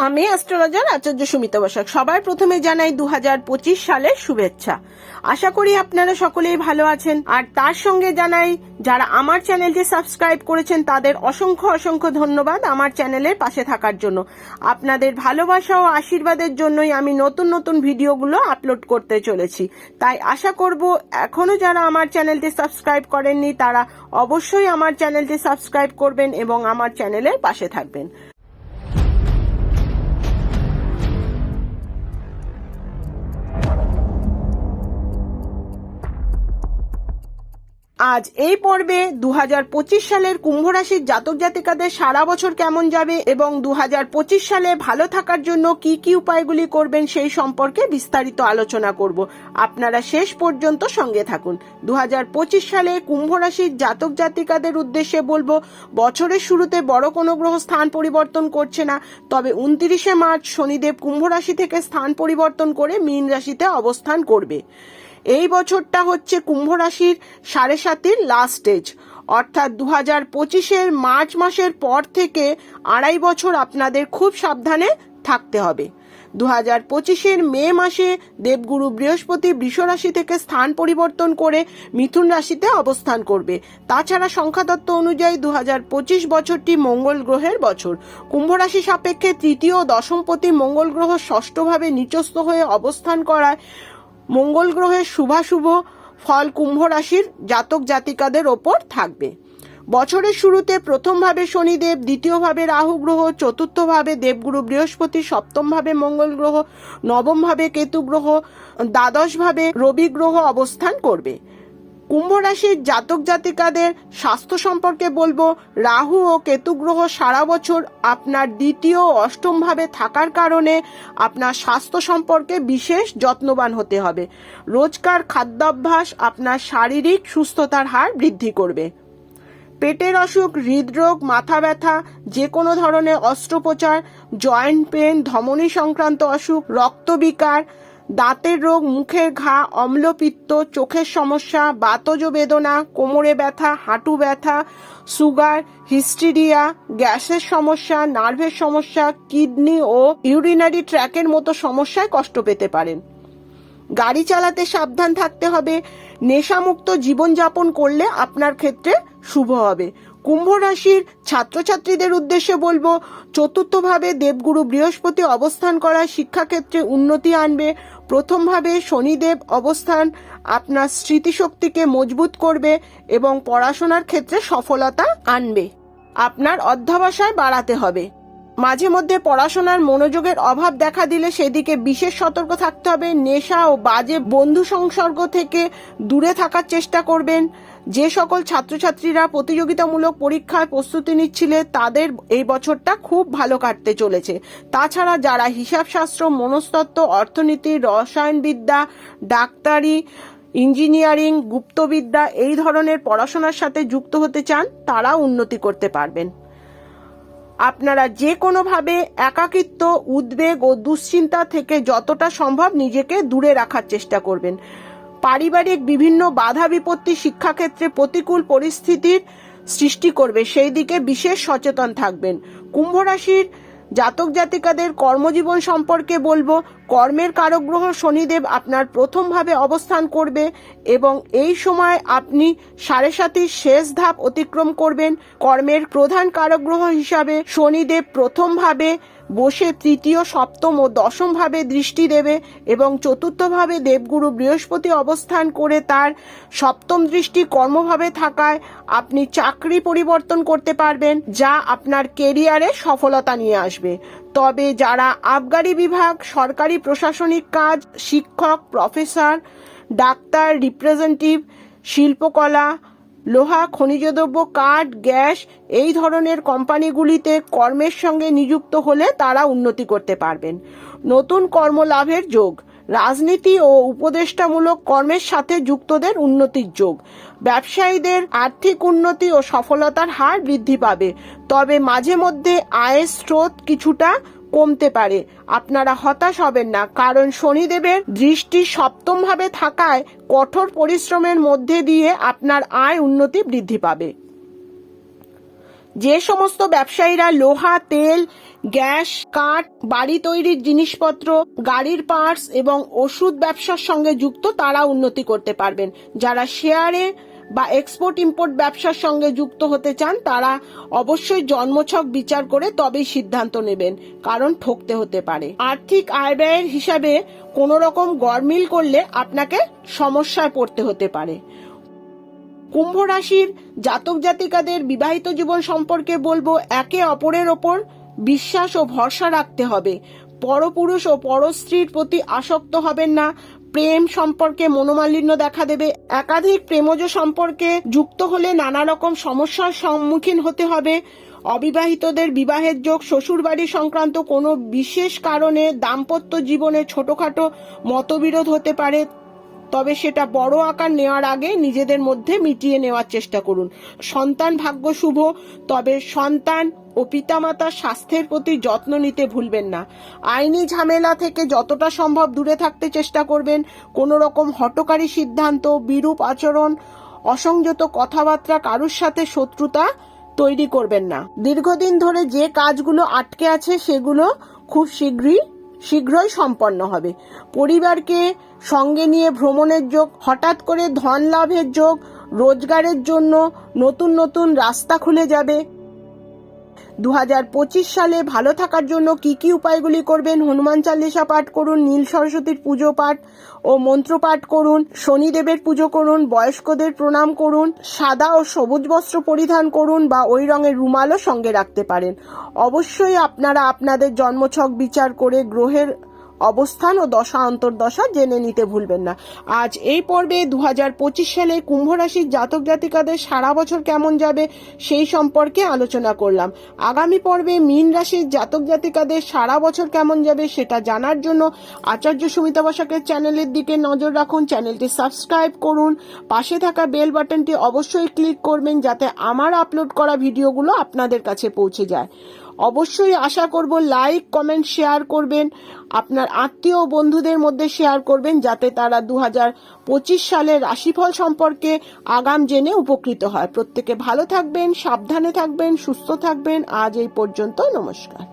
আমি অ্যাস্ট্রোলজার আচার্য সুমিতা বসাক। সবার প্রথমে জানাই 2025 সালের শুভেচ্ছা। আশা করি আপনারা সকলেই ভালো আছেন। আর তার সঙ্গে জানাই যারা আমার চ্যানেলটি সাবস্ক্রাইব করেছেন তাদের অসংখ্য অসংখ্য ধন্যবাদ আমার চ্যানেলের পাশে থাকার জন্য। আপনাদের ভালোবাসা ও আশীর্বাদের জন্যই আমি নতুন নতুন ভিডিওগুলো আপলোড করতে চলেছি। তাই আশা করব এখনো যারা আমার চ্যানেলটি সাবস্ক্রাইব করেননি তারা অবশ্যই আমার চ্যানেলটি সাবস্ক্রাইব করবেন এবং আমার চ্যানেলের পাশে থাকবেন। আজ এই পর্বে 2025 সালের কুম্ভ রাশির জাতক জাতিকাদের সারা বছর কেমন যাবে এবং 2025 সালে ভালো থাকার জন্য কি কি উপায়গুলি করবেন সেই সম্পর্কে বিস্তারিত আলোচনা করব। আপনারা শেষ পর্যন্ত সঙ্গে থাকুন। 2025 সালে কুম্ভ রাশির জাতক জাতিকাদের উদ্দেশ্যে বলবো, বছরের শুরুতে বড় কোনো গ্রহ স্থান পরিবর্তন করছে না, তবে 29শে মার্চ শনিদেব কুম্ভ রাশি থেকে স্থান পরিবর্তন করে মীন রাশিতে অবস্থান করবে। এই বছরটা হচ্ছে কুম্ভ রাশির 7.5 লাস্ট স্টেজ, অর্থাৎ 2025-এর মার্চ মাসের পর থেকে 2.5 বছর আপনাদের খুব সাবধানে থাকতে হবে। 2025-এর মে মাসে দেবগুরু বৃহস্পতি বৃষ রাশি থেকে স্থান পরিবর্তন করে মিথুন রাশিতে অবস্থান করবে। তাছাড়া সংখ্যাতত্ত্ব অনুযায়ী 2025 বছরটি মঙ্গল গ্রহের বছর। কুম্ভ রাশি সাপেক্ষে তৃতীয় ও দশমপতি মঙ্গল গ্রহ ষষ্ঠভাবে নিচস্থ হয়ে অবস্থান করায় মঙ্গল গ্রহের শুভাশুভ ফল কুম্ভ রাশির জাতক জাতিকাদের ওপর থাকবে। বছরের শুরুতে প্রথমভাবে শনিদেব, দ্বিতীয়ভাবে রাহু গ্রহ, চতুর্থভাবে দেবগুরু বৃহস্পতি, সপ্তমভাবে মঙ্গল গ্রহ, নবমভাবে কেতু গ্রহ, দ্বাদশভাবে রবি গ্রহ অবস্থান করবে। কুম্ভ রাশির জাতক জাতিকাদের স্বাস্থ্য সম্পর্কে বলবো, রাহু ও কেতু গ্রহ সারা বছর আপনার দ্বিতীয় ও অষ্টম ভাবে থাকার কারণে আপনার স্বাস্থ্য সম্পর্কে বিশেষ যত্নবান হতে হবে। রোজকার খাদ্যাভ্যাস আপনার শারীরিক সুস্থতার হার বৃদ্ধি করবে। পেটের অসুখ, হৃদরোগ, মাথা ব্যথা, যে কোনো ধরনের অস্ত্রোপচার, জয়েন্ট পেন, ধমনী সংক্রান্ত অসুখ, রক্তবিকার, দাঁতের রোগ, মুখের ঘা, অম্লপিত্ত, চোখের সমস্যা, বাতজ বেদনা, কোমরে ব্যথা, হাঁটু ব্যথা, সুগার, হিস্টিরিয়া, গ্যাসের সমস্যা, নার্ভের সমস্যা, কিডনি ও ইউরিনারি ট্র্যাকের মতো সমস্যায় কষ্ট পেতে পারেন। গাড়ি চালাতে সাবধান থাকতে হবে। নেশামুক্ত জীবনযাপন করলে আপনার ক্ষেত্রে শুভ হবে। কুম্ভ রাশির ছাত্রছাত্রীদের উদ্দেশ্যে বলবো, চতুর্থভাবে দেবগুরু বৃহস্পতি অবস্থান করায় শিক্ষাক্ষেত্রে উন্নতি আনবে। প্রথমভাবে শনিদেব অবস্থান আপনার স্মৃতিশক্তিকে মজবুত করবে এবং পড়াশোনার ক্ষেত্রে সফলতা আনবে। আপনার অধ্যবসায় বাড়াতে হবে। মাঝে মধ্যে পড়াশোনার মনোযোগের অভাব দেখা দিলে সেদিকে বিশেষ সতর্ক থাকতে হবে। নেশা ও বাজে বন্ধু সংসর্গ থেকে দূরে থাকার চেষ্টা করবেন। যে সকল ছাত্রছাত্রীরা প্রতিযোগিতামূলক পরীক্ষায় প্রস্তুতি নিচ্ছিলে তাদের এই বছরটা খুব ভালো কাটতে চলেছে। তাছাড়া যারা হিসাবশাস্ত্র, মনস্তত্ত্ব, অর্থনীতি, রসায়নবিদ্যা, ডাক্তারি, ইঞ্জিনিয়ারিং, গুপ্তবিদ্যা এই ধরনের পড়াশোনার সাথে যুক্ত হতে চান তারা উন্নতি করতে পারবেন। আপনারা যে কোনোভাবে একাকিত্ব, উদ্বেগ ও দুশ্চিন্তা থেকে যতটা সম্ভব নিজেকে দূরে রাখার চেষ্টা করবেন। পারিবারিক বিভিন্ন বাধা বিপত্তি শিক্ষাক্ষেত্রে প্রতিকূল পরিস্থিতির সৃষ্টি করবে, সেই দিকে বিশেষ সচেতন থাকবেন। কুম্ভ রাশির জাতক জাতিকাদের কর্মজীবন সম্পর্কে বলবো, কর্মের কারক গ্রহ শনিদেব আপনার প্রথমভাবে অবস্থান করবে এবং এই সময় আপনি 7.5 শেষ ধাপ অতিক্রম করবেন। কর্মের প্রধান কারক গ্রহ হিসাবে শনিদেব প্রথমভাবে বসে তৃতীয়, সপ্তম ও দশম ভাবে দৃষ্টি দেবে এবং চতুর্থভাবে দেবগুরু বৃহস্পতি অবস্থান করে তার সপ্তম দৃষ্টি কর্মভাবে থাকায় আপনি চাকরি পরিবর্তন করতে পারবেন, যা আপনার কেরিয়ারে সফলতা নিয়ে আসবে। তবে যারা আবগারি বিভাগ, সরকারি প্রশাসনিক কাজ, শিক্ষক, প্রফেসর, ডাক্তার, রিপ্রেজেন্টেটিভ, শিল্পকলা, লোহা, খনিজ দ্রব্য, কাঠ, গ্যাস এই ধরনের কোম্পানিগুলিতে কর্মের সঙ্গে নিযুক্ত হলে তারা উন্নতি করতে পারবেন। নতুন কর্মলাভের যোগ। রাজনীতি ও উপদেষ্টামূলক কর্মের সাথে যুক্তদের উন্নতির যোগ। ব্যবসায়ীদের আর্থিক উন্নতি ও সফলতার হার বৃদ্ধি পাবে, তবে মাঝে মধ্যে আয়ের স্রোত কিছুটা কমতে পারে। আপনারা হতাশ হবেন না, কারণ শনিদেবের দৃষ্টি সপ্তম ভাবে থাকায় কঠোর পরিশ্রমের মধ্যে দিয়ে আপনার আয় উন্নতি বৃদ্ধি পাবে। যে সমস্ত ব্যবসায়ীরা লোহা, তেল, গ্যাস, কাঠ, বাড়ি তৈরির জিনিসপত্র, গাড়ির পার্টস এবং ওষুধ ব্যবসার সঙ্গে যুক্ত তারা উন্নতি করতে পারবেন। যারা শেয়ারে বা এক্সপোর্ট ইম্পোর্ট ব্যবসার সঙ্গে যুক্ত হতে চান তারা অবশ্যই জন্মছক বিচার করে তবেই সিদ্ধান্ত নেবেন, কারণ ঠকতে হতে পারে। আর্থিক আয় ব্যয়ের হিসাবে কোনো রকম গরমিল করলে আপনাকে সমস্যায় পড়তে হতে পারে। কুম্ভ রাশির জাতক জাতিকাদের বিবাহিত জীবন সম্পর্কে বলবো, একে অপরের ওপর বিশ্বাস ও ভরসা রাখতে হবে। পরপুরুষ ও পরস্ত্রীর প্রতি আসক্ত হবেন না। প্রেম সম্পর্কে মনোমালিন্য দেখা দেবে। একাধিক প্রেমজ সম্পর্কে যুক্ত হলে নানা রকম সমস্যার সম্মুখীন হতে হবে। অবিবাহিতদের বিবাহের যোগ। শ্বশুরবাড়ি সংক্রান্ত কোনো বিশেষ কারণে দাম্পত্য জীবনে ছোটখাটো মতবিরোধ হতে পারে, তবে সেটা বড় আকার নেওয়ার আগে নিজেদের মধ্যে মিটিয়ে নেওয়ার চেষ্টা করুন। সন্তান ভাগ্য শুভ, তবে সন্তান ও পিতামাতার স্বাস্থ্যের প্রতি যত্ন নিতে ভুলবেন না। আইনি ঝামেলা থেকে যতটা সম্ভব দূরে থাকতে চেষ্টা করবেন। কোনো রকম হঠকারী সিদ্ধান্ত, বিরূপ আচরণ, অসংযত কথাবার্তা, কারুর সাথে শত্রুতা তৈরি করবেন না। দীর্ঘদিন ধরে যে কাজগুলো আটকে আছে সেগুলো খুব শীঘ্রই সম্পন্ন হবে। পরিবারকে সঙ্গে নিয়ে ভ্রমণের যোগ, হঠাৎ করে ধন লাভের যোগ, রোজগারের জন্য নতুন নতুন রাস্তা খুলে যাবে। 2025 সালে ভালো থাকার জন্য কি কি উপায়গুলি করবেন? হনুমান চালিসা পাঠ করুন, নীল সরস্বতীর পুজো পাঠ ও মন্ত্র পাঠ করুন, শনিদেবের পুজো করুন, বয়স্কদের প্রণাম করুন, সাদা ও সবুজ বস্ত্র পরিধান করুন বা ওই রঙের রুমালও সঙ্গে রাখতে পারেন। অবশ্যই আপনারা আপনাদের জন্মছক বিচার করে গ্রহের অবস্থান ও দশা অন্তর্দশা জেনে নিতে ভুলবেন না। আজ এই পর্বে 2025 সালে কুম্ভ রাশির জাতক জাতিকাদের সারা বছর কেমন যাবে সেই সম্পর্কে আলোচনা করলাম। আগামী পর্বে মীন রাশির জাতক জাতিকাদের সারা বছর কেমন যাবে সেটা জানার জন্য আচার্য সুমিতা বসাকের চ্যানেলের দিকে নজর রাখুন। চ্যানেলটি সাবস্ক্রাইব করুন, পাশে থাকা বেল বাটনটি অবশ্যই ক্লিক করবেন যাতে আমার আপলোড করা ভিডিওগুলো আপনাদের কাছে পৌঁছে যায়। অবশ্যই আশা করব লাইক, কমেন্ট, শেয়ার করবেন, আপনার আত্মীয় ও বন্ধুদের মধ্যে শেয়ার করবেন যাতে তারা 2025 সালের রাশিফল সম্পর্কে আগাম জেনে উপকৃত হয়। প্রত্যেকে ভালো থাকবেন, সাবধানে থাকবেন, সুস্থ থাকবেন। আজ এই পর্যন্ত, নমস্কার।